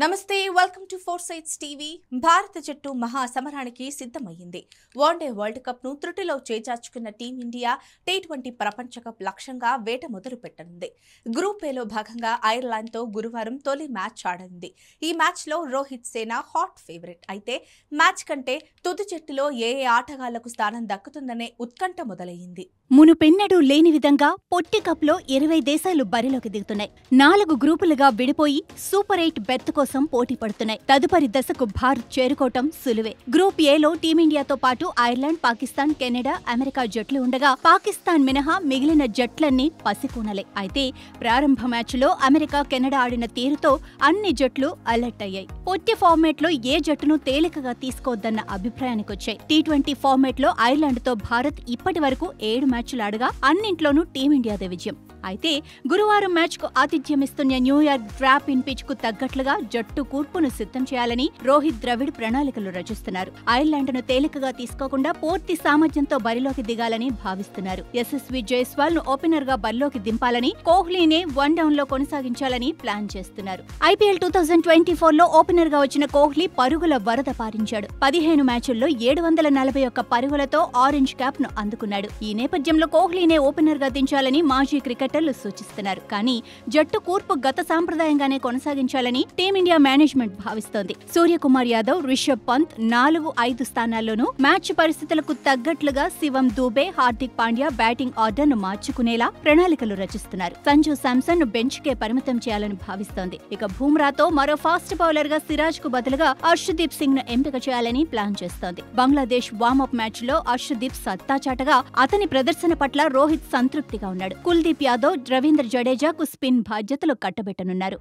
నమస్తే welcome to four sides TV. భారత జట్టు మహాసమరానికి సిద్ధమైంది. వన్డే వరల్డ్ కప్ ను త్రుటిలో చేజార్చుకున్న టీమిండియా T20 ప్రపంచ కప్ లక్ష్యంగా వేట మొదలు పెట్టనుంది. గ్రూప్ ఏలో భాగంగా ఐర్లాండ్ తో గురువారం తొలి మ్యాచ్ ఆడనుంది. ఈ మ్యాచ్ లో రోహిత్ సేన హాట్ ఫేవరెట్ అయితే మ్యాచ్ కంటే తుది జట్టులో ఏ ఆటగాళ్లకు స్థానం దక్కుతుందనే ఉత్కంఠ మొదలయ్యింది. మునుపెన్నడూ లేని విధంగా పొట్టి కప్లో 20 దేశాలు బరిలోకి దిగుతున్నాయి. 4 గ్రూపులుగా విడిపోయి సూపర్ 8 బెర్త్ కోసం పోటీ పడుతున్నాయి. తదుపరి దశకు భారత్ చేరుకోవటం సులువే. గ్రూప్ ఏలో టీమిండియాతో పాటు ఐర్లాండ్, పాకిస్తాన్, కెనడా, అమెరికా జట్లు ఉండగా పాకిస్తాన్ మినహా మిగిలిన జట్లన్నీ పసికూనలే. అయితే ప్రారంభ మ్యాచ్లో అమెరికా, కెనడా ఆడిన తీరుతో అన్ని జట్లు అలర్ట్ అయ్యాయి. పొట్టి ఫార్మాట్లో ఏ జట్టును తేలికగా తీసుకోవద్దన్న అభిప్రాయానికొచ్చాయి. T20 ఫార్మాట్లో ఐర్లాండ్తో భారత్ ఇప్పటి వరకు 7 మ్యాచ్లు ఆడగా అన్నింట్లోనూ టీమిండియాదే విజయం. అయితే గురువారం మ్యాచ్కు ఆతిథ్యమిస్తున్న న్యూయార్క్ డ్రాప్ ఇన్ పిచ్ కు తగ్గట్లుగా జట్టు కూర్పును సిద్ధం చేయాలని రోహిత్ ద్రవిడ్ ప్రణాళికలు రచిస్తున్నారు. ఐర్లాండ్ను తేలికగా తీసుకోకుండా పూర్తి సామర్థ్యంతో బరిలోకి దిగాలని భావిస్తున్నారు. యశస్వి జైస్వాల్ ను ఓపెనర్ గా బరిలోకి దింపాలని, కోహ్లీనే 1 డౌన్ లో కొనసాగించాలని ప్లాన్ చేస్తున్నారు. IPL 2024 లో ఓపెనర్ గా వచ్చిన కోహ్లీ పరుగుల వరద పారించాడు. 15 మ్యాచుల్లో 741 పరుగులతో ఆరెంజ్ క్యాప్ ను అందుకున్నాడు. ఈ నేపథ్యంలో కోహ్లీనే ఓపెనర్ గా దించాలని మాజీ క్రికెటర్లు సూచిస్తున్నారు. కానీ జట్టు కూర్పు గత సాంప్రదాయంగానే కొనసాగించాలని టీమిండియా మేనేజ్మెంట్ భావిస్తోంది. సూర్యకుమార్ యాదవ్, రిషబ్ పంత్ 4-5 స్థానాల్లోనూ మ్యాచ్ పరిస్థితులకు తగ్గట్లుగా శివం దూబే, హార్దిక్ పాండ్యా బ్యాటింగ్ ఆర్డర్ ను మార్చుకునేలా ప్రణాళికలు రచిస్తున్నారు. సంజు శాంసన్ ను బెంచ్ కే పరిమితం చేయాలని భావిస్తోంది. ఇక బూమ్రాతో మరో ఫాస్ట్ బౌలర్ గా సిరాజ్ కు బదులుగా అర్షదీప్ సింగ్ ను ఎంపిక చేయాలని ప్లాన్ చేస్తోంది. బంగ్లాదేశ్ వార్మప్ మ్యాచ్ లో అర్షదీప్ సత్తా చాటగా అతని ప్రదర్శన పట్ల రోహిత్ సంతృప్తిగా ఉన్నాడు. కుల్దీప్ యాదవ్, రవీంద్ర జడేజాకు స్పిన్ బాధ్యతలు కట్టబెట్టనున్నారు.